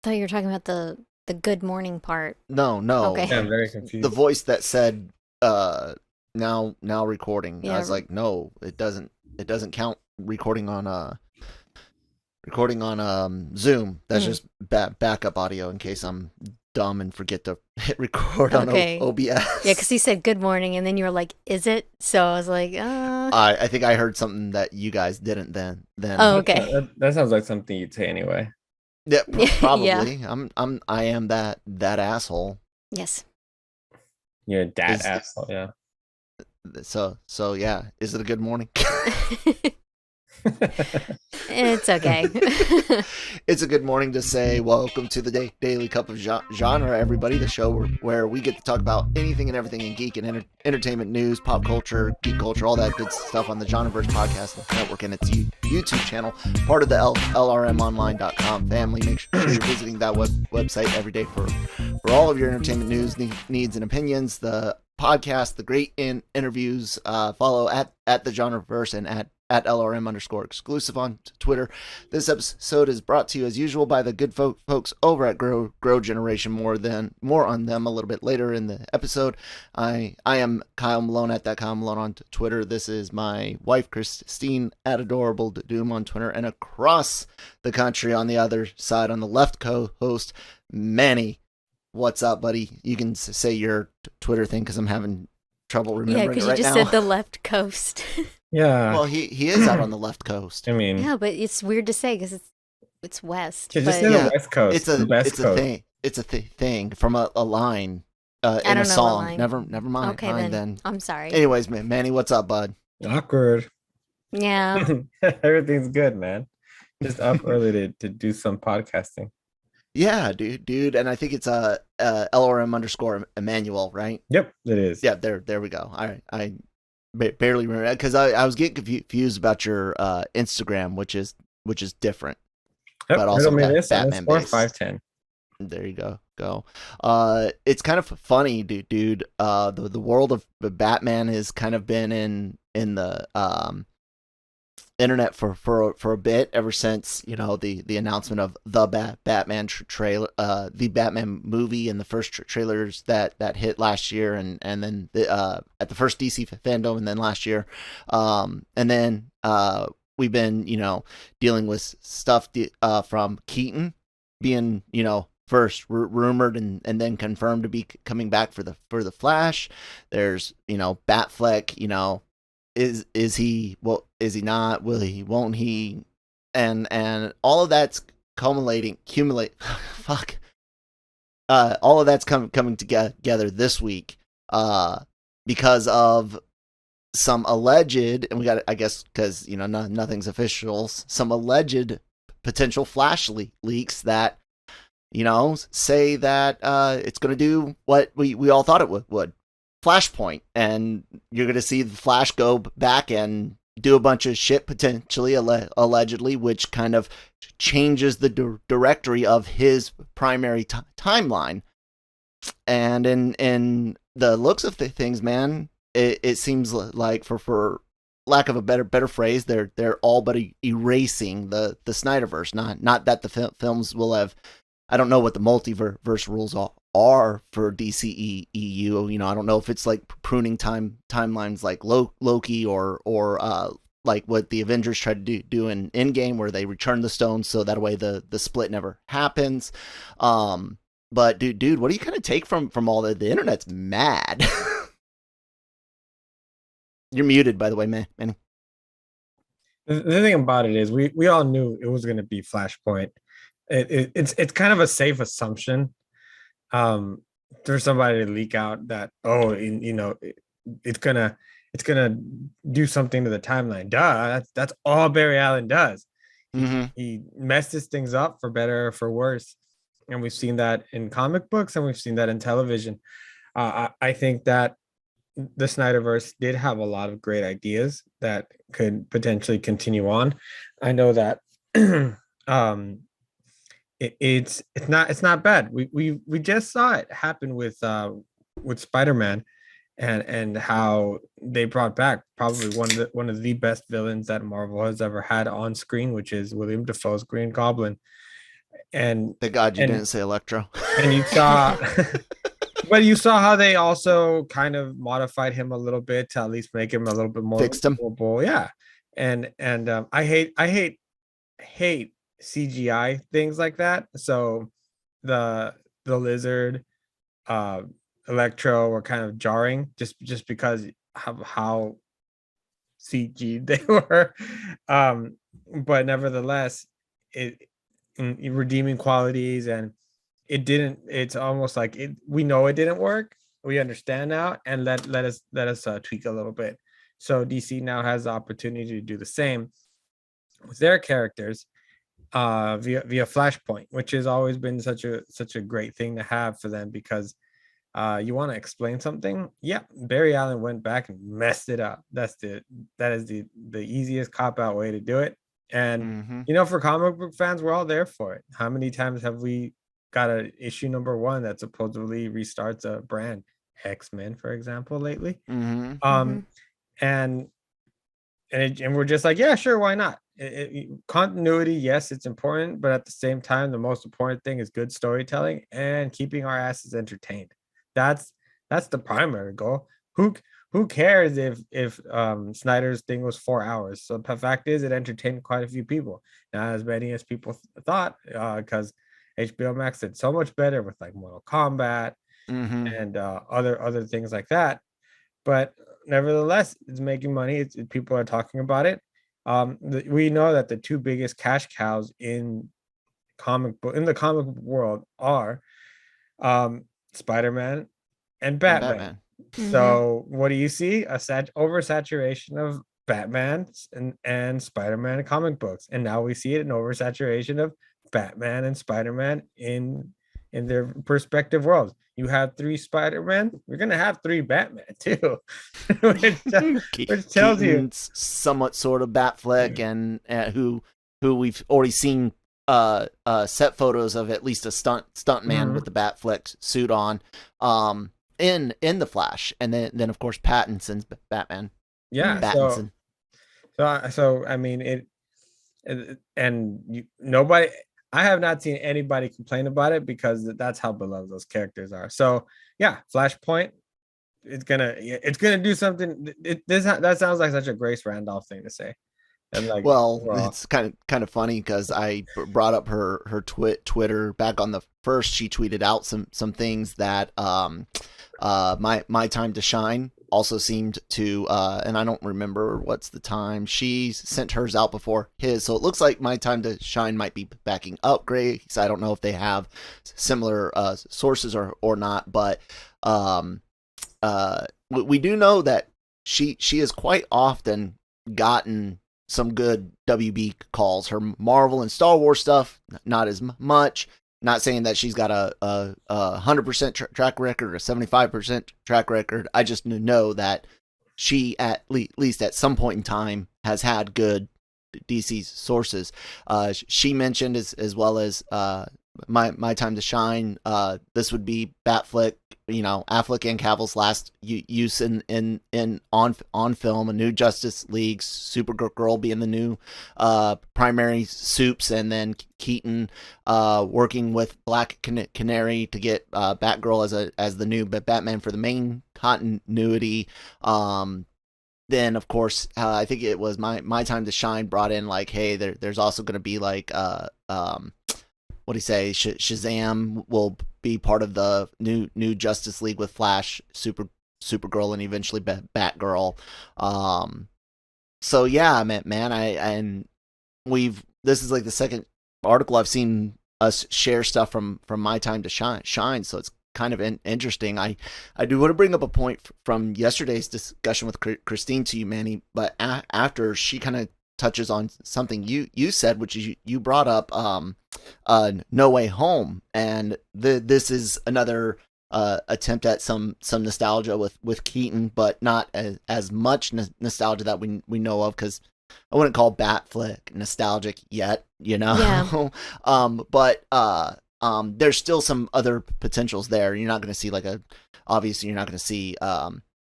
thought you were talking about the good morning part. No, Okay. Yeah, I'm very the confused. voice that said now recording. I Yeah. was like, no, it doesn't count recording on Zoom. That's Mm. just backup audio in case I'm dumb and forget to hit record on Okay. Yeah, because OBS. he said good morning, and then you were like, "Is it?" So I was like, I think I heard something that you guys didn't then. Oh, That, okay. that sounds like something you'd say anyway. Yeah, Yeah. probably. I am that asshole. Yes. You're a dad Is asshole, yeah. so yeah. Is it a good morning? It's okay. It's a good morning to say welcome to the Daily Cup of Genre, everybody. The show where we get to talk about anything and everything in geek and entertainment news, pop culture, geek culture, all that good stuff on the GenreVerse podcast network and its YouTube channel, part of the LRMonline.com family. Make sure you're visiting that website every day for all of your entertainment news, needs, and opinions. The podcast, the great interviews. Follow at the GenreVerse and at LRM underscore exclusive on Twitter. This episode is brought to you as usual by the good folks over at Grow Generation. More on them a little bit later in the episode. I am Kyle Malone at that Kyle Malone on Twitter. This is my wife Christine at Adorable Doom on Twitter, and across the country on the other side on the left co-host Manny. What's up, buddy? You can say your Twitter thing because I'm having trouble Yeah, remembering because it you right just now. said the left coast. Yeah. Well, he is out on the left coast. I mean, Yeah, but it's weird to say because it's west. just But say the Yeah, West Coast, it's the a best it's a coast. thing. It's a thing from a line I in a don't know what song. line. Never mind. Okay, then I'm sorry. Anyways, Manny, what's up, bud? Awkward. Yeah. Everything's good, man. Just up early to do some podcasting. Yeah, dude, and I think it's LRM underscore Emmanuel, right? Yep, it is. Yeah, there we go. I barely remember because I was getting confused about your Instagram, which is different, Yep, but riddle also me this Batman underscore based. 510. There you go. It's kind of funny, dude. The world of Batman has kind of been in the internet for a bit ever since the announcement of the Batman trailer, the Batman movie, and the first trailers that hit last year, and then at the first DC fandom, and then last year, and then we've been dealing with stuff from Keaton being first rumored and then confirmed to be coming back for the Flash. There's Batfleck, is he, well, is he not, will he, won't he, and all of that's accumulate fuck all of that's coming together this week because of some alleged, and we got, I guess, because nothing's official, some alleged potential Flash leaks that say that it's going to do what we all thought it would. Flashpoint, and you're going to see the Flash go back and do a bunch of shit potentially, allegedly, which kind of changes the directory of his primary timeline. And in the looks of things, man, it seems like for lack of a better phrase, they're all but erasing the Snyderverse. Not that the films will have. I don't know what the multiverse rules are for DCEU. I don't know if it's like pruning timelines like Loki or like what the Avengers tried to do in Endgame, where they return the stones so that way the split never happens. But dude, what do you kind of take from all that? The internet's mad. You're muted, by the way, man. The thing about it is we all knew it was going to be Flashpoint. It's kind of a safe assumption for somebody to leak out that it's gonna do something to the timeline. That's all Barry Allen does. He messes things up for better or for worse, and we've seen that in comic books and we've seen that in television. I think that the Snyderverse did have a lot of great ideas that could potentially continue on. I know that it's not bad. We just saw it happen with Spider-Man, and how they brought back probably one of the best villains that Marvel has ever had on screen, which is William Dafoe's Green Goblin. and Thank God you and didn't say Electro. and you saw but you saw how they also kind of modified him a little bit to at least make him a little bit more Fixed him. lovable. Yeah. And I hate CGI things like that. So the lizard, uh Electro were kind of jarring just because of how CG they were. But nevertheless, it in redeeming qualities, and it's almost like we know it didn't work. We understand now, and let us tweak a little bit. So DC now has the opportunity to do the same with their characters via Flashpoint, which has always been such a great thing to have for them, because you want to explain something. Yeah, Barry Allen went back and messed it up. That is the easiest cop out way to do it. And Mm-hmm. for comic book fans, we're all there for it. How many times have we got a issue number one that supposedly restarts a brand? X-Men, for example, lately. Mm-hmm. um and and we're just like, yeah, sure, why not? Continuity, yes, it's important, but at the same time, the most important thing is good storytelling and keeping our asses entertained. That's the primary goal. Who cares if Snyder's thing was 4 hours? So the fact is, it entertained quite a few people, not as many as people thought, because HBO Max did so much better with like Mortal Kombat Mm-hmm. and other things like that. But nevertheless, it's making money. People are talking about it. We know that the two biggest cash cows in the comic book world are Spider-Man and And Batman. Batman. So what do you see? Oversaturation of Batman and Spider-Man comic books, and now we see it an oversaturation of Batman and Spider-Man in their respective worlds. You have three Spider-Man, you're gonna have three Batman too, which tells you. Keaton's somewhat sort of Batfleck, and who we've already seen set photos of, at least a stunt man with the Batfleck suit on, in the Flash, and then of course Pattinson's Batman. Yeah. Pattinson. So I mean nobody. I have not seen anybody complain about it, because that's how beloved those characters are. So yeah, Flashpoint, it's gonna do something. That sounds like such a Grace Randolph thing to say. And like, well, it's kind of funny, because I brought up her Twitter back on the first. She tweeted out some things that my time to shine also seemed to, and I don't remember what's the time. She sent hers out before his, so it looks like my time to shine might be backing up Grace. I don't know if they have similar sources or not, but we do know that she has quite often gotten some good WB calls. Her Marvel and Star Wars stuff, not as much. Not saying that she's got a 100% track record or a 75% track record. I just know that she, at least at some point in time, has had good DC sources. She mentioned, as well as my time to shine. This would be Batfleck, Affleck and Cavill's last use in on film. A new Justice League, Supergirl being the new primary soups, and then Keaton working with Black Canary to get Batgirl as the new Batman for the main continuity. Then of course, I think it was my time to shine brought in, like, hey, there's also going to be like what do you say? Shazam will be part of the new Justice League with Flash, Supergirl, and eventually Batgirl. So yeah, man, this is like the second article I've seen us share stuff from my time to shine. So it's kind of interesting. I do want to bring up a point from yesterday's discussion with Christine to you, Manny, but after she kind of touches on something you said, which is you brought up No Way Home, and this is another attempt at some nostalgia with Keaton, but not as much nostalgia that we know of, because I wouldn't call Batfleck nostalgic yet, Yeah. but there's still some other potentials there. You're not going to see obviously you're not going to see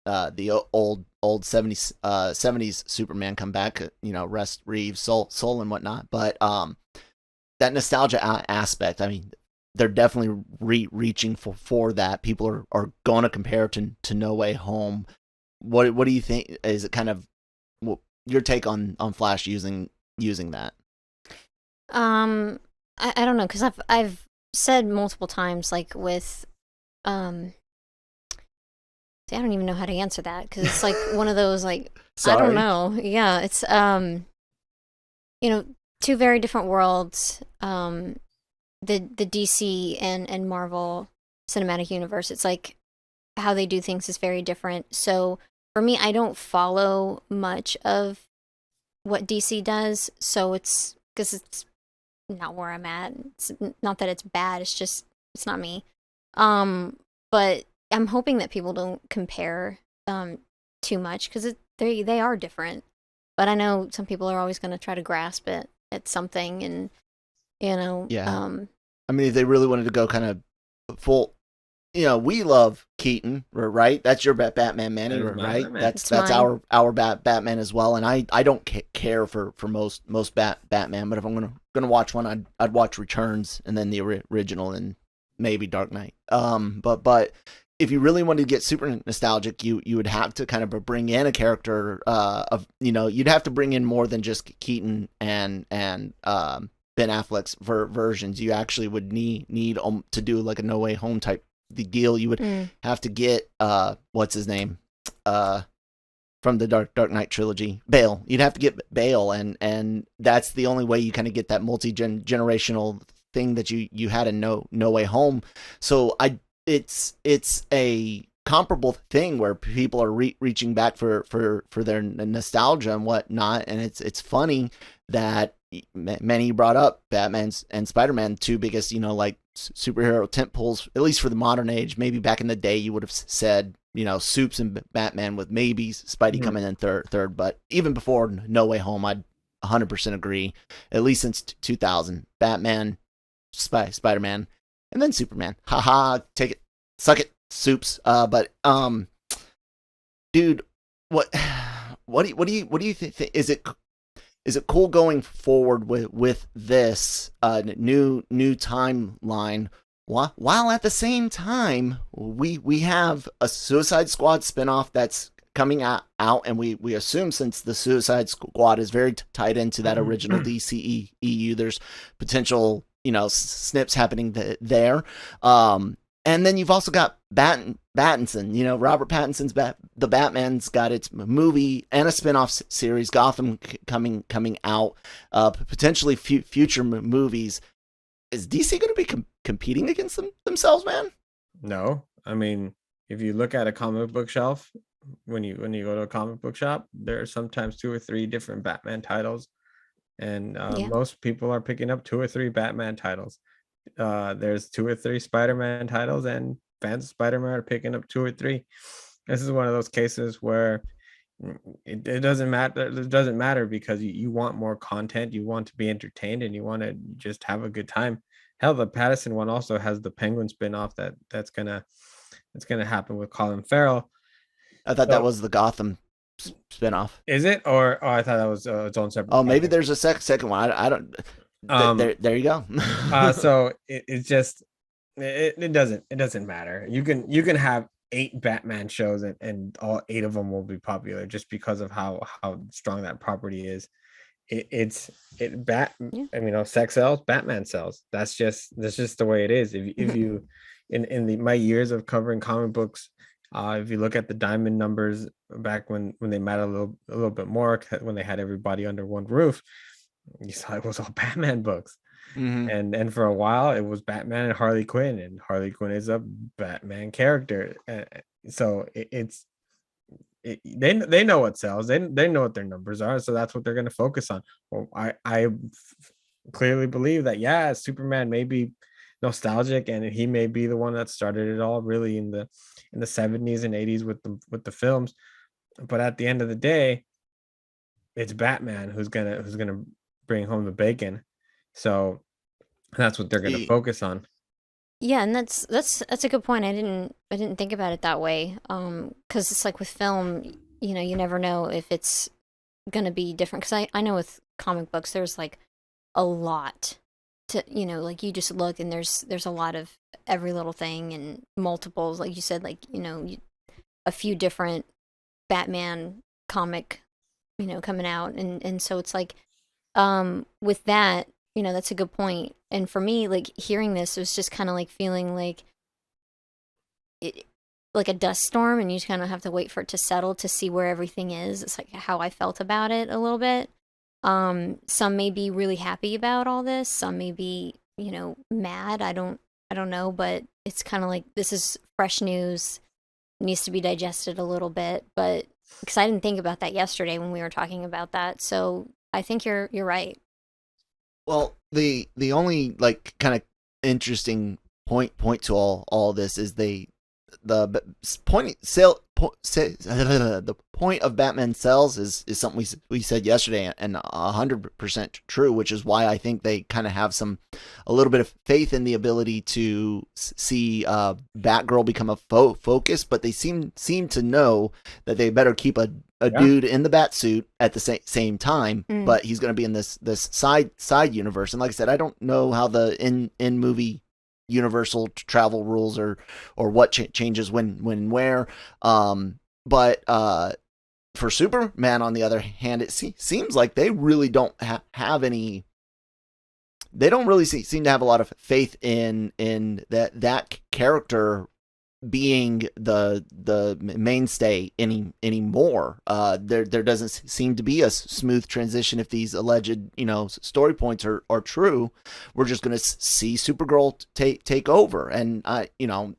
the old 70s Superman come back, rest Reeves, Soul and whatnot, but that nostalgia aspect. I mean, they're definitely reaching for that. People are going to compare it to No Way Home. What do you think? Is it kind of your take on Flash using that? I don't know, because I've said multiple times, like with see, I don't even know how to answer that, because it's like one of those, like, I don't know. Yeah, it's you know, two very different worlds. The DC and Marvel Cinematic Universe. It's like how they do things is very different. So for me, I don't follow much of what DC does. So it's because it's not where I'm at. It's not that it's bad. It's just it's not me. But I'm hoping that people don't compare too much, because they are different. But I know some people are always going to try to grasp it at something, and Yeah. I mean, if they really wanted to go kind of full, we love Keaton, right? That's your Batman, Manny, right? Batman. That's mine. our Batman as well. And I don't care for most Batman, but if I'm gonna watch one, I'd watch Returns and then the original and maybe Dark Knight. But if you really wanted to get super nostalgic, you would have to kind of bring in a character of you'd have to bring in more than just Keaton and Ben Affleck's versions. You actually would need to do like a No Way Home type the deal. You would have to get what's his name from the Dark Knight trilogy, Bale. You'd have to get Bale, and that's the only way you kind of get that generational thing that you had in No Way Home. So it's a comparable thing where people are reaching back for their nostalgia and whatnot, and it's funny that Manny brought up Batman's and Spider-Man, two biggest like superhero tentpoles, at least for the modern age. Maybe back in the day you would have said Supes and Batman, with maybe Spidey coming in third, but even before No Way Home, I'd 100% agree. At least since 2000, Batman, Spider-Man, and then Superman. Haha, take it, suck it, Supes. But dude, what do you think? Is it cool going forward with this new timeline, while at the same time we have a Suicide Squad spinoff that's coming out, and we assume, since the Suicide Squad is very tied into that original DCEU, there's potential snips happening there. And then you've also got Pattinson, Robert Pattinson's the Batman's got its movie and a spin-off series, Gotham coming out, potentially future movies. Is DC going to be competing against themselves, man? No, I mean, if you look at a comic book shelf, when you go to a comic book shop, there are sometimes 2 or 3 different Batman titles, and most people are picking up 2 or 3 Batman titles. There's 2 or 3 Spider-Man titles, and fans of Spider-Man are picking up 2 or 3. This is one of those cases where it doesn't matter. It doesn't matter, because you want more content, you want to be entertained, and you want to just have a good time. Hell, the Pattinson one also has the Penguin spinoff that's gonna happen with Colin Farrell. I thought that was the Gotham spinoff. Is it? Or I thought that was its own separate. Oh, maybe there's a second one. I don't. There you go. So it's just it doesn't matter. You can have 8 Batman shows, and all 8 of them will be popular, just because of how strong that property is. I mean, sex sells, Batman sells. That's just the way it is. If you in my years of covering comic books, if you look at the diamond numbers back when they mattered a little bit more, when they had everybody under one roof, you saw it was all Batman books. And for a while it was Batman and Harley Quinn, and Harley Quinn is a Batman character. So they know what sells. They know what their numbers are, so that's what they're going to focus on. Well, I clearly believe that Superman may be nostalgic, and he may be the one that started it all, really, in the 70s and 80s with the films. But at the end of the day, it's Batman who's gonna bring home the bacon. So that's what they're gonna focus on. Yeah, and that's a good point. I didn't think about it that way. Because it's like with film, you never know if it's gonna be different. Because I know with comic books, there's like a lot to, you know, like you just look and there's a lot of every little thing and multiples, like you said, like, you know, a few different Batman comic, you know, coming out, and so it's like, with that, you know, that's a good point. And for me, like hearing this, it was just kind of like feeling like it, like a dust storm, and you just kind of have to wait for it to settle to see where everything is. It's like how I felt about it a little bit. Some may be really happy about all this, some may be, you know, mad. I don't know, but it's kind of like this is fresh news, needs to be digested a little bit. But because I didn't think about that yesterday when we were talking about that, so I think you're right. Well, the only like kind of interesting point to all this is the point of Batman Cells is something we said yesterday, and 100% true, which is why I think they kind of have a little bit of faith in the ability to see Batgirl become a focus, but they seem to know that they better keep a dude in the bat suit at the same time, but he's going to be in this side universe. And like I said, I don't know how the in movie universal travel rules or what changes when where, but for Superman, on the other hand, it seems like they really don't have any. They don't really seem to have a lot of faith in that character being the mainstay anymore. There doesn't seem to be a smooth transition if these alleged, you know, story points are true. We're just going to see Supergirl take over, and you know,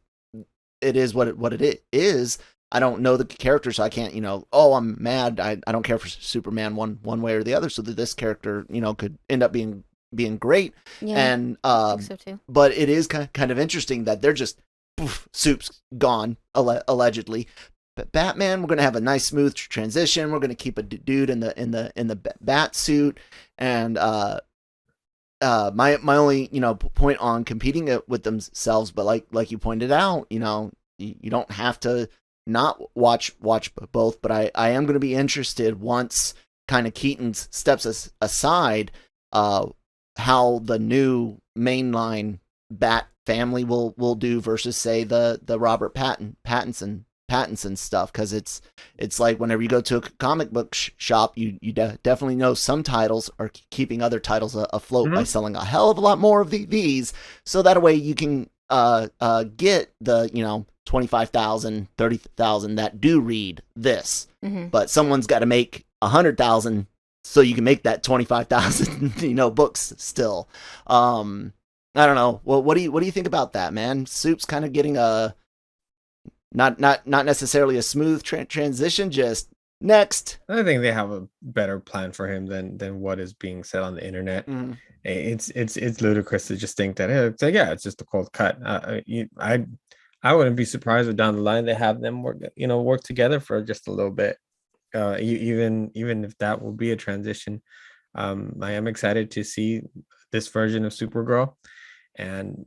it is what it is. I don't know the character, so I can't, you know, oh, I'm mad. I don't care for Superman one way or the other. So that this character, you know, could end up being great. Yeah, and I think so too. But it is kind of interesting that they're just poof, Soup's gone allegedly. But Batman, we're gonna have a nice smooth transition. We're gonna keep a dude in the bat suit, and my only, you know, point on competing it with themselves, but like you pointed out, you know, you don't have to not watch both, but I am going to be interested once kind of Keaton steps aside, how the new mainline Bat family will do versus say the Robert Pattinson stuff, because it's like whenever you go to a comic book shop, you definitely know some titles are keeping other titles afloat by selling a hell of a lot more of these, so that way you can get the, you know, 25,000, 30,000 that do read this, but someone's got to make 100,000 so you can make that 25,000, you know, books still. I don't know. Well, what do you think about that, man? Soup's kind of getting a not necessarily a smooth transition, just next. I think they have a better plan for him than what is being said on the internet. It's ludicrous to just think that it's like, yeah, it's just a cold cut. I wouldn't be surprised if down the line they have them work together for just a little bit. Even if that will be a transition. I am excited to see this version of Supergirl, and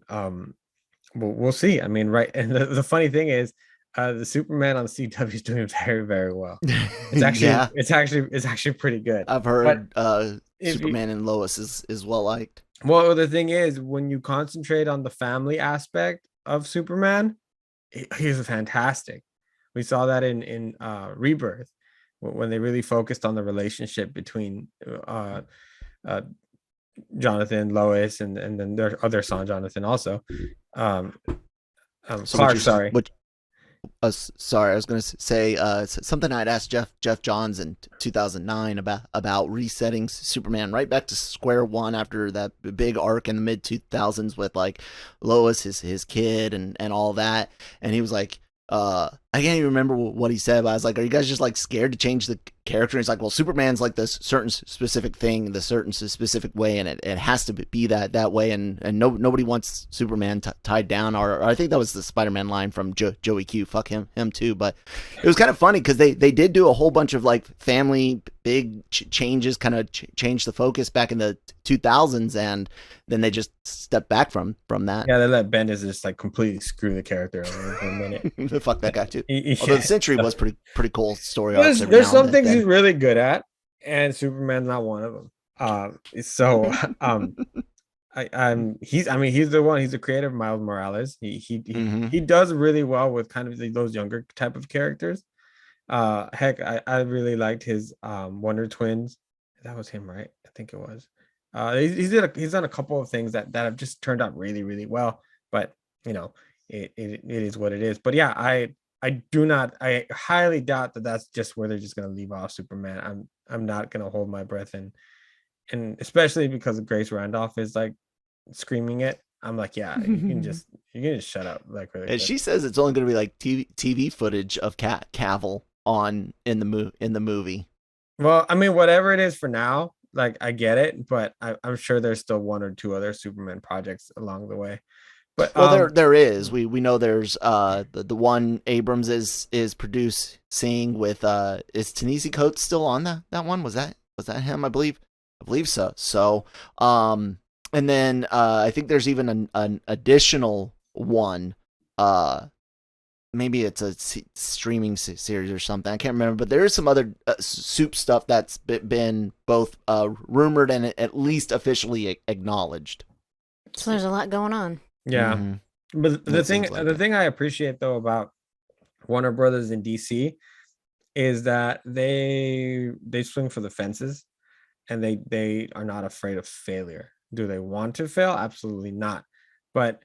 we'll see. I mean, right? And the funny thing is, the Superman on CW is doing very, very well. It's actually it's actually pretty good. I've heard Superman and Lois is well liked. Well, the thing is, when you concentrate on the family aspect of Superman, he's fantastic. We saw that in Rebirth, when they really focused on the relationship between Jonathan, Lois, and then their other son Jonathan also. Clark, sorry. Sorry, I was going to say something I'd asked Jeff Johns in 2009 about resetting Superman right back to square one after that big arc in the mid 2000s with like Lois, his kid, and all that, and he was like, I can't even remember what he said, but I was like, are you guys just like scared to change the character? And he's like, well, Superman's like this certain specific thing, the certain specific way, and it has to be that way, and nobody wants Superman tied down, or I think that was the Spider-Man line from Joey Q, fuck him too. But it was kind of funny because they did do a whole bunch of like family big changes, kind of change the focus back in the 2000s, and then they just stepped back from that. Yeah, they let Bendis just like completely screw the character over for a minute. Fuck that guy too. Although the Century was pretty cool story. There's some things he's really good at, and Superman's not one of them. He's the one. He's the creator of Miles Morales. He does really well with kind of those younger type of characters. Heck, I really liked his Wonder Twins. That was him, right? I think it was. He's done a couple of things that have just turned out really, really well. But you know, it is what it is. But yeah, I highly doubt that that's just where they're just gonna leave off Superman. I'm not gonna hold my breath, and especially because Grace Randolph is like screaming it. I'm like, yeah, you can just shut up, like really. And quick. she says it's only going to be like TV footage of Cavill on in the movie. Well, I mean, whatever it is for now, like I get it, but I'm sure there's still one or two other Superman projects along the way. But Well, there is. We know there's the one Abrams is producing with is Ta-Nehisi Coates still on that one? Was that him? I believe so. So and then I think there's even an additional one. Maybe it's a streaming series or something. I can't remember, but there is some other soup stuff that's been both rumored and at least officially acknowledged. So there's a lot going on. Yeah, but the thing I appreciate though about Warner Brothers and DC is that they swing for the fences, and they are not afraid of failure. Do they want to fail? Absolutely not. But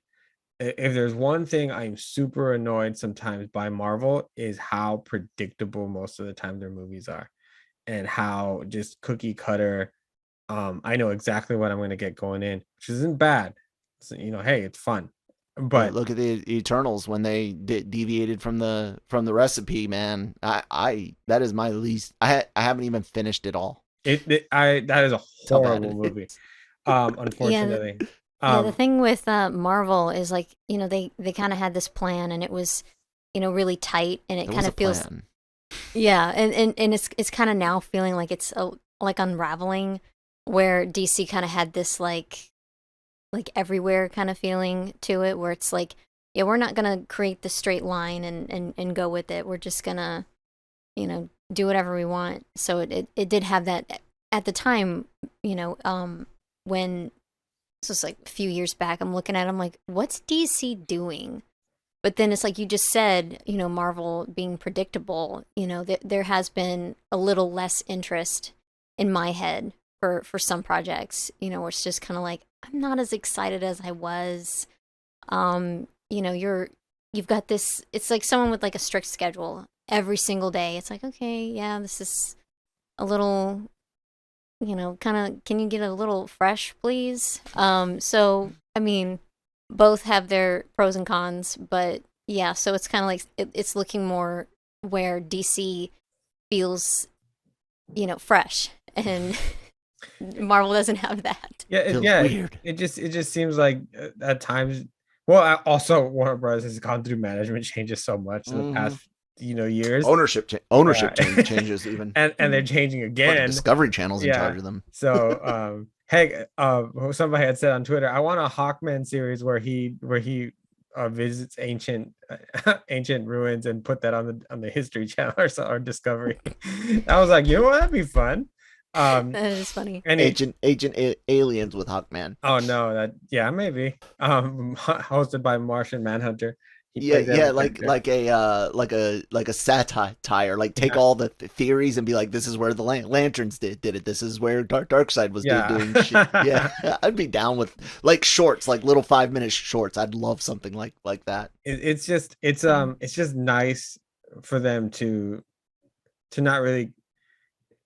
if there's one thing I'm super annoyed sometimes by Marvel is how predictable most of the time their movies are, and how just cookie cutter. I know exactly what I'm going to get going in, which isn't bad. So, hey, it's fun. But look at the Eternals when they deviated from the recipe, man. I that is my least. I haven't even finished it all. That is a horrible movie. Unfortunately. Yeah, the thing with Marvel is like, they kind of had this plan, and it was, really tight, and it kind of feels plan. Yeah, and it's kind of now feeling like it's like unraveling, where DC kind of had this like everywhere kind of feeling to it, where it's like, yeah, we're not gonna create the straight line and go with it. We're just gonna, do whatever we want. So it did have that at the time, when this was like a few years back. I'm looking at it, I'm like, what's DC doing? But then it's like you just said, Marvel being predictable, there has been a little less interest in my head for some projects, where it's just kind of like, I'm not as excited as I was. You've got this, it's like someone with like a strict schedule every single day. It's like, okay, yeah, this is a little, kind of, can you get a little fresh, please? So, I mean, both have their pros and cons, but yeah, so it's kind of like it's looking more where DC feels, fresh, and Marvel doesn't have that. Yeah, weird. It just seems like at times. Well, also Warner Bros. Has gone through management changes so much in the past, years. Ownership changes even, and they're changing again. Discovery Channel's in charge of them. So, heck, somebody had said on Twitter, I want a Hawkman series where he visits ancient ruins and put that on the History Channel or Discovery. I was like, that'd be fun. That is funny. And Agent Aliens with Hawkman. Oh no, maybe. Hosted by Martian Manhunter. Like a satire. Like take all the theories and be like, this is where the Lanterns did it. This is where Darkseid was doing shit. Yeah, I'd be down with like shorts, like little 5-minute shorts. I'd love something like that. It's just nice for them to not really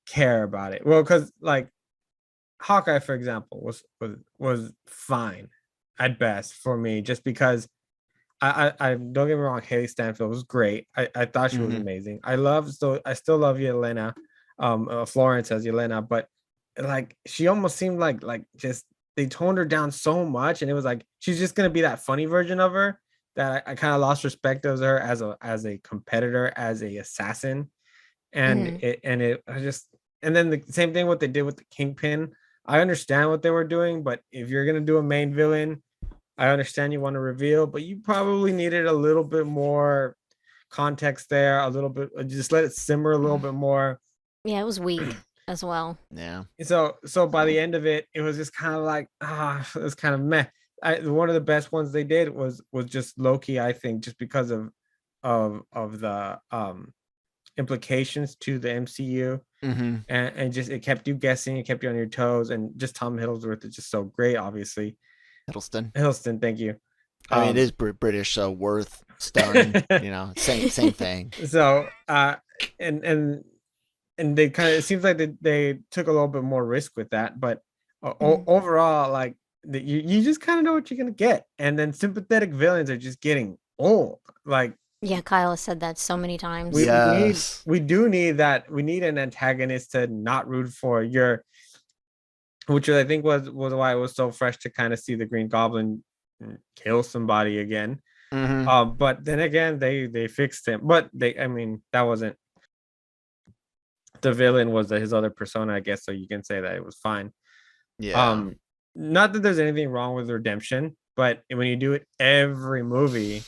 care about it. Well, because like Hawkeye, for example, was fine at best for me, just because I don't get me wrong, Haley Stanfield was great. I thought she was amazing. I still love Yelena, Florence as Yelena, but like she almost seemed like just they toned her down so much, and it was like she's just gonna be that funny version of her that I kind of lost respect of her as a competitor, as a assassin, and and then the same thing what they did with the Kingpin. I understand what they were doing, but if you're gonna do a main villain, I understand you want to reveal, but you probably needed a little bit more context there, a little bit, just let it simmer a little bit more. Yeah, it was weak. as well. Yeah. So by the end of it, it was just kind of like it was kind of meh. One of the best ones they did was just Loki, I think, just because of the implications to the MCU. Mm-hmm. And just it kept you guessing, it kept you on your toes, and just Tom Hiddlesworth is just so great, obviously. Hiddleston, thank you. I mean, it is British, so worth stun. Same thing. So and they kind of, it seems like they took a little bit more risk with that, but overall, like you just kind of know what you're gonna get, and then sympathetic villains are just getting old. Like, yeah, Kyle has said that so many times. We do need that. We need an antagonist to not root for your, which I think was why it was so fresh to kind of see the Green Goblin kill somebody again. Mm-hmm. But then again, they fixed him. But that wasn't the villain, was his other persona, I guess. So you can say that it was fine. Yeah. Not that there's anything wrong with redemption, but when you do it every movie,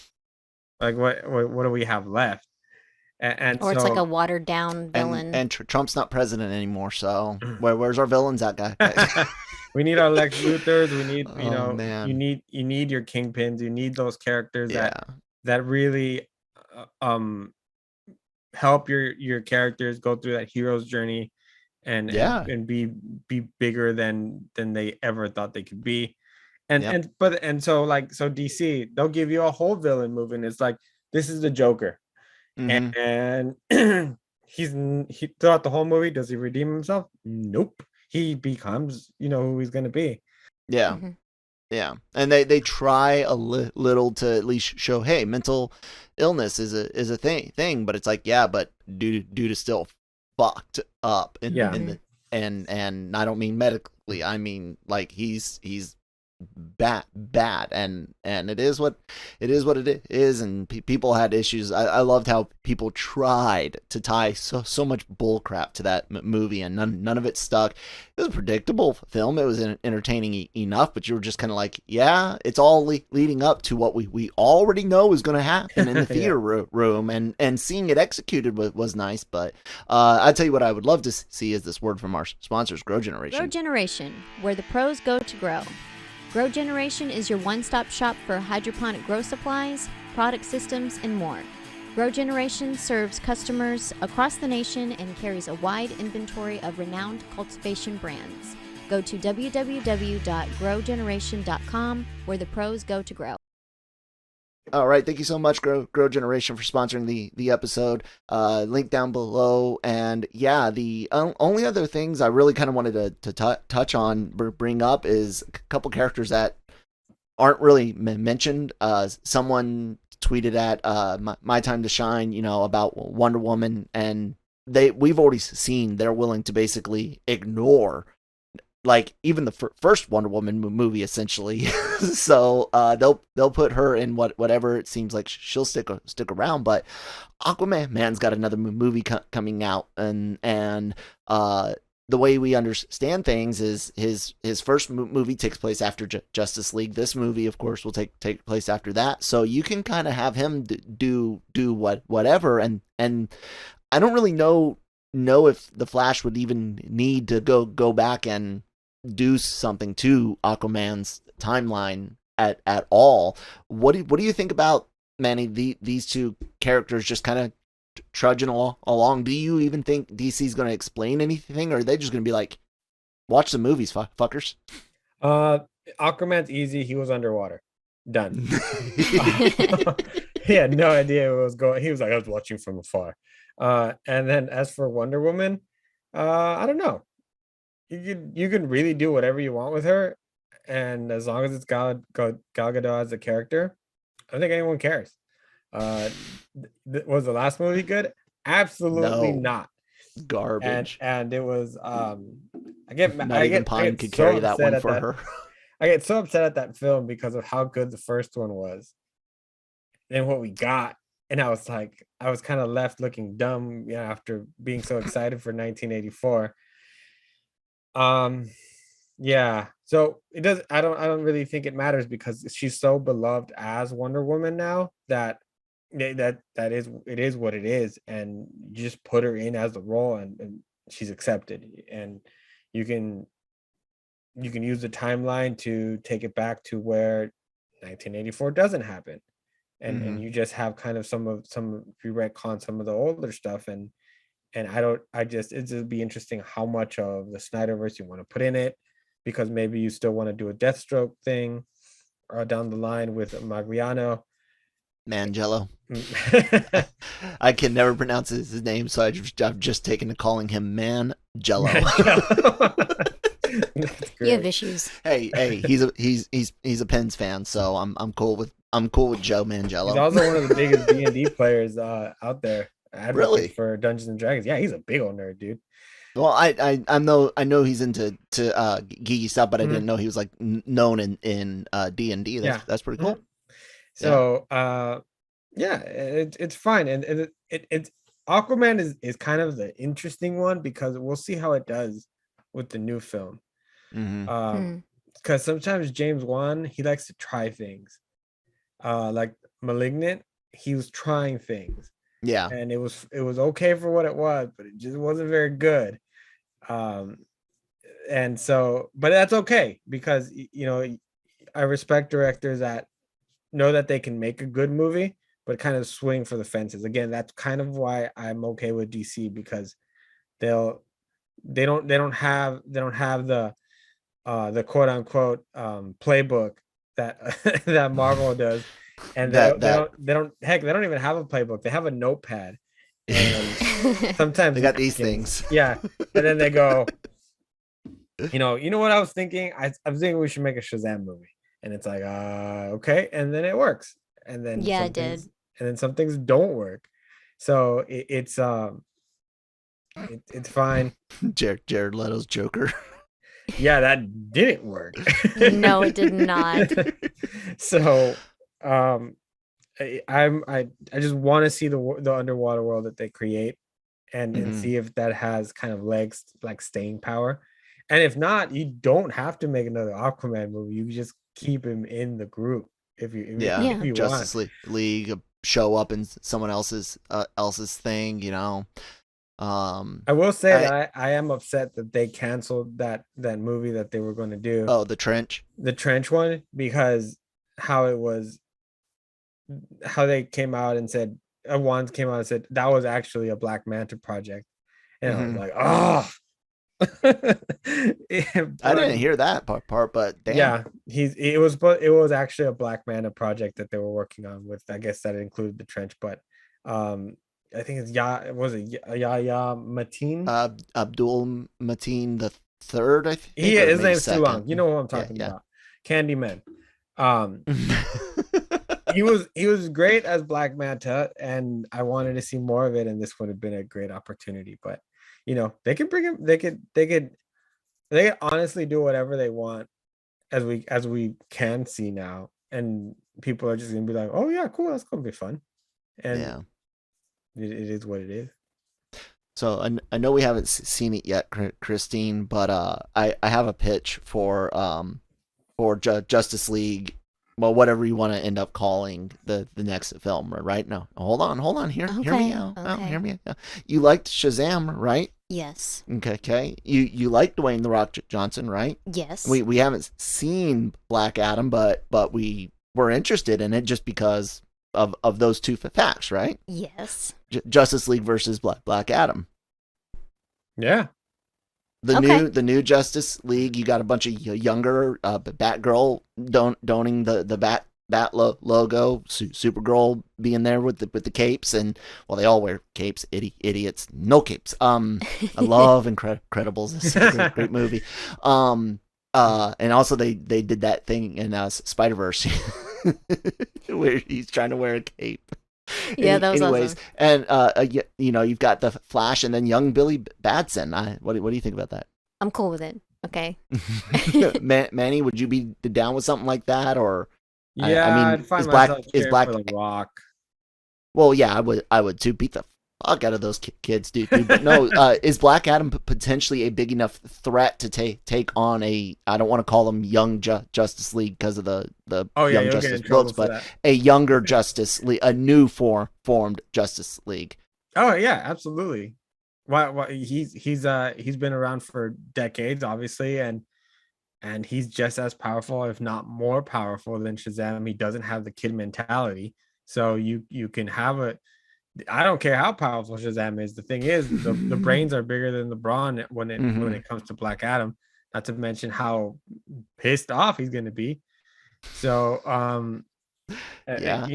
like what do we have left? Or it's like a watered down villain. And Trump's not president anymore, so where's our villains at, guy? We need our Lex Luthors. We need, you need your Kingpins. You need those characters that really help your characters go through that hero's journey and be bigger than they ever thought they could be. So DC, they'll give you a whole villain movie, and it's like, this is the Joker. Mm-hmm. And he throughout the whole movie, does he redeem himself? Nope. He becomes, who he's gonna be. Yeah. Mm-hmm. Yeah. And they try a little to at least show, hey, mental illness is a thing, but it's like, yeah, but dude is still fucked up and I don't mean medically, I mean like he's bad and it is what it is, and people had issues. I loved how people tried to tie so much bullcrap to that movie, and none of it stuck. It was a predictable film. It was entertaining enough, but you were just kind of like, yeah, it's all leading up to what we already know is going to happen in the theater room, and seeing it executed was nice. But I tell you what I would love to see is this word from our sponsors, GrowGeneration. GrowGeneration, where the pros go to grow. GrowGeneration is your one-stop shop for hydroponic grow supplies, product systems, and more. GrowGeneration serves customers across the nation and carries a wide inventory of renowned cultivation brands. Go to www.growgeneration.com, where the pros go to grow. All right, thank you so much, GrowGeneration, for sponsoring the episode. Link down below. And yeah, the only other things I really kind of wanted to touch on, bring up, is a couple characters that aren't really mentioned. Someone tweeted at My Time to Shine, about Wonder Woman, and we've already seen they're willing to basically ignore like even the first Wonder Woman movie, essentially. So they'll put her in whatever. It seems like she'll stick around. But Aquaman's got another movie coming out, and the way we understand things is his first movie takes place after Justice League. This movie, of course, will take place after that. So you can kind of have him do whatever, and I don't really know if the Flash would even need to go back and do something to Aquaman's timeline at all. What do you think about, Manny, these two characters just kind of trudging along? Do you even think DC's going to explain anything, or are they just going to be like, watch the movies, fuckers? Aquaman's easy. He was underwater. Done. He had no idea where it was going. He was like, I was watching from afar. And then as for Wonder Woman, I don't know. You can really do whatever you want with her, and as long as it's Gal Gadot as a character, I don't think anyone cares. Was the last movie good? Absolutely not. Garbage. And it was Pine could carry that one for her. I get so upset at that film because of how good the first one was, and what we got. And I was kind of left looking dumb, after being so excited for 1984. Yeah. So it does. I don't really think it matters, because she's so beloved as Wonder Woman now that it is what it is, and you just put her in as the role, and she's accepted, and you can use the timeline to take it back to where 1984 doesn't happen, and you just have kind of you retcon some of the older stuff, and it'd just be interesting how much of the Snyderverse you want to put in it, because maybe you still want to do a Deathstroke thing down the line with Magriano. Mangello. I can never pronounce his name, so I've just taken to calling him Mangello. You have issues. Hey, he's a Pens fan, so I'm cool with Joe Mangello. He's also one of the biggest D&D players out there. Really? For Dungeons and Dragons. Yeah, he's a big old nerd, dude. Well, I know he's into geeky stuff, but I didn't know he was like known in D&D. That's pretty cool. So it's fine, and it's Aquaman is kind of the interesting one, because we'll see how it does with the new film. Because sometimes James Wan, he likes to try things. Like Malignant, he was trying things. Yeah, and it was okay for what it was, but it just wasn't very good. And so, but that's okay, because I respect directors that know that they can make a good movie, but kind of swing for the fences. Again, that's kind of why I'm okay with DC, because they don't have the quote unquote playbook that that Marvel does. And they don't even have a playbook. They have a notepad, and sometimes they got these things. Yeah, and then they go, you know what I was thinking? I was thinking we should make a Shazam movie, and it's like, okay, and then it works, and then it did, and then some things don't work. So it's fine. Jared Leto's Joker. Yeah, that didn't work. No, it did not. So I just want to see the underwater world that they create, and see if that has kind of legs, like staying power. And if not, you don't have to make another Aquaman movie. You just keep him in the group if you Justice want. League show up in someone else's thing, I will say that I am upset that they canceled that movie that they were going to do. Oh, the trench one, because how they came out and said, Juan came out and said that was actually a Black Manta project, and I was like, oh. I didn't hear that part, but damn. Yeah, it was actually a Black Manta project that they were working on with, I guess that included the trench, but I think it's Yahya Mateen, Abdul Mateen the third. I think his name's too long. You know what I'm talking about, Candyman. He was great as Black Manta, and I wanted to see more of it, and this would have been a great opportunity. But they could bring him. They could honestly do whatever they want, as we can see now, and people are just gonna be like, "Oh yeah, cool, that's gonna be fun," and it is what it is. So I know we haven't seen it yet, Christine, but I have a pitch for Justice League. Well, whatever you want to end up calling the next film, right? No, hold on. Hear me out. Okay. Oh, hear me out. You liked Shazam, right? Yes. Okay. You like Dwayne "The Rock" Johnson, right? Yes. We haven't seen Black Adam, but we were interested in it just because of those two facts, right? Yes. Justice League versus Black Adam. Yeah. The new Justice League, you got a bunch of younger Batgirl donning the bat logo, Supergirl being there with the capes, and they all wear capes, idiots, no capes. I love Incredibles. It's a great movie. And also they did that thing in Snyderverse where he's trying to wear a cape. Yeah, that was awesome. And you've got the Flash and then young Billy Batson. What do you think about that? I'm cool with it. Okay. Manny, would you be down with something like that, or? Yeah, I'd find myself cheering for The Rock. Well, yeah, I would too. Beat the fuck out of those kids, dude. But no, is Black Adam potentially a big enough threat to take on I don't want to call them Young Justice League because of the Young Justice books, but a younger Justice League, a new formed Justice League. Oh yeah, absolutely. He's been around for decades, obviously, and he's just as powerful, if not more powerful than Shazam. He doesn't have the kid mentality, so you can have a. I don't care how powerful Shazam is. The thing is, the brains are bigger than the brawn when it comes to Black Adam. Not to mention how pissed off he's going to be. So, Yeah.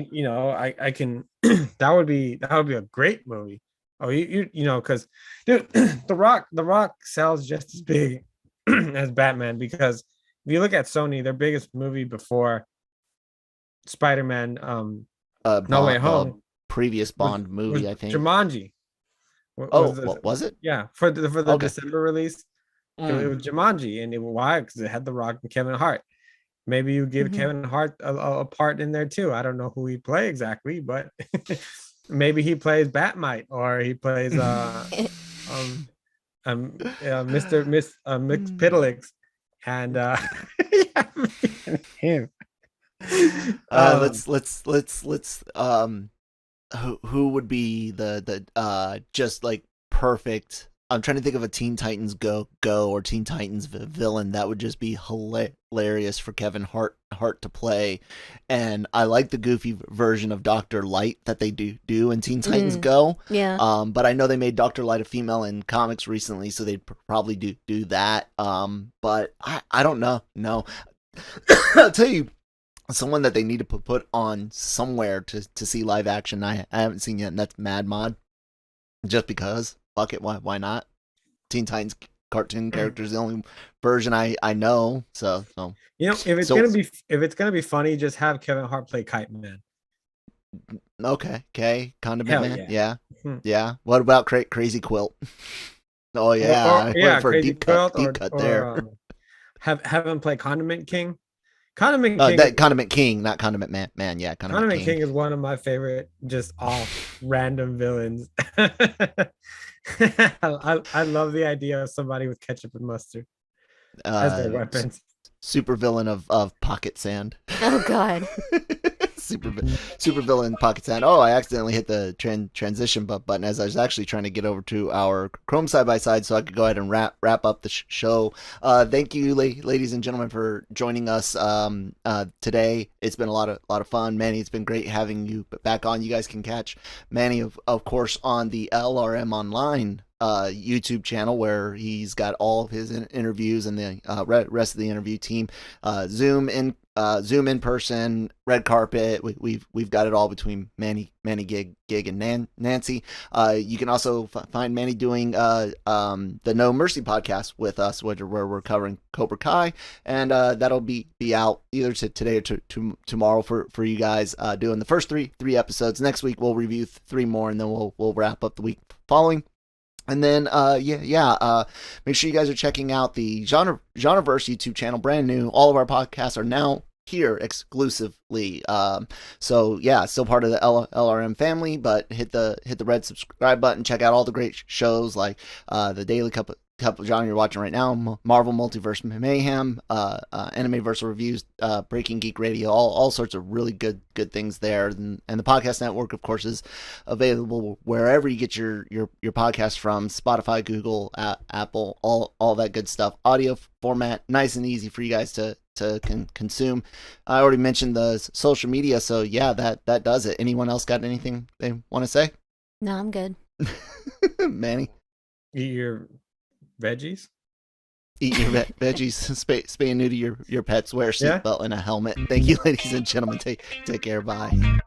I can. that would be a great movie. Oh, because dude, the Rock sells just as big as Batman, because if you look at Sony, their biggest movie before Spider-Man, No Way Home, previous Bond movie, I think. Jumanji. What was it? Yeah, for the December release, it was Jumanji, and why? Because it had The Rock and Kevin Hart. Maybe you give Kevin Hart a part in there too. I don't know who he play exactly, but maybe he plays Batmite, or he plays Mr. Mixpidlix, and him. Let's who would be the just like perfect. I'm trying to think of a Teen Titans Go or Teen Titans villain that would just be hilarious for Kevin Hart to play. And I like the goofy version of Dr. Light that they do in Teen Titans Go. Yeah. But I know they made Dr. Light a female in comics recently, so they'd probably do that. But I don't know. No. I'll tell you, someone that they need to put on somewhere to see live action I haven't seen yet, and that's Mad Mod. Just because. Fuck it, why not? Teen Titans cartoon characters, the only version I know. So if it's gonna be funny, just have Kevin Hart play Kite Man. Okay, Condiment Man. Yeah. What about Crazy Quilt? Oh yeah, for a deep cut there. Have him play Condiment King. Condiment King, not Condiment Man. Yeah, Condiment King is one of my favorite, just all random villains. I love the idea of somebody with ketchup and mustard as their weapons. Super villain of Pocket Sand. Oh God. super villain Pocket Sand. Oh, I accidentally hit the transition button as I was actually trying to get over to our Chrome side by side so I could go ahead and wrap up the show. Thank you, ladies and gentlemen, for joining us today. It's been a lot of fun. Manny, it's been great having you back on. You guys can catch Manny of course on the LRM Online YouTube channel, where he's got all of his interviews and the rest of the interview team. Zoom in person, red carpet. We've got it all between Manny Gig and Nancy. You can also find Manny doing the No Mercy podcast with us, where we're covering Cobra Kai, and that'll be out either today or tomorrow for you guys. Doing the first three episodes. Next week we'll review 3 more, and then we'll wrap up the week following. And then, make sure you guys are checking out the GenreVerse YouTube channel, brand new. All of our podcasts are now here exclusively. Still part of the LRM family, but hit the red subscribe button. Check out all the great shows like the Daily Cup of Genre you're watching right now, Marvel Multiverse Mayhem, Animeverse Reviews, Breaking Geek Radio, all sorts of really good things there. And the podcast network, of course, is available wherever you get your podcast from: Spotify, Google, Apple, all that good stuff. Audio format, nice and easy for you guys to consume. I already mentioned the social media, so yeah, that does it. Anyone else got anything they want to say? No, I'm good. Manny? Eat your veggies. Eat your veggies. Spay and neuter your pets. Wear a seatbelt and a helmet. Thank you, ladies and gentlemen. Take care. Bye.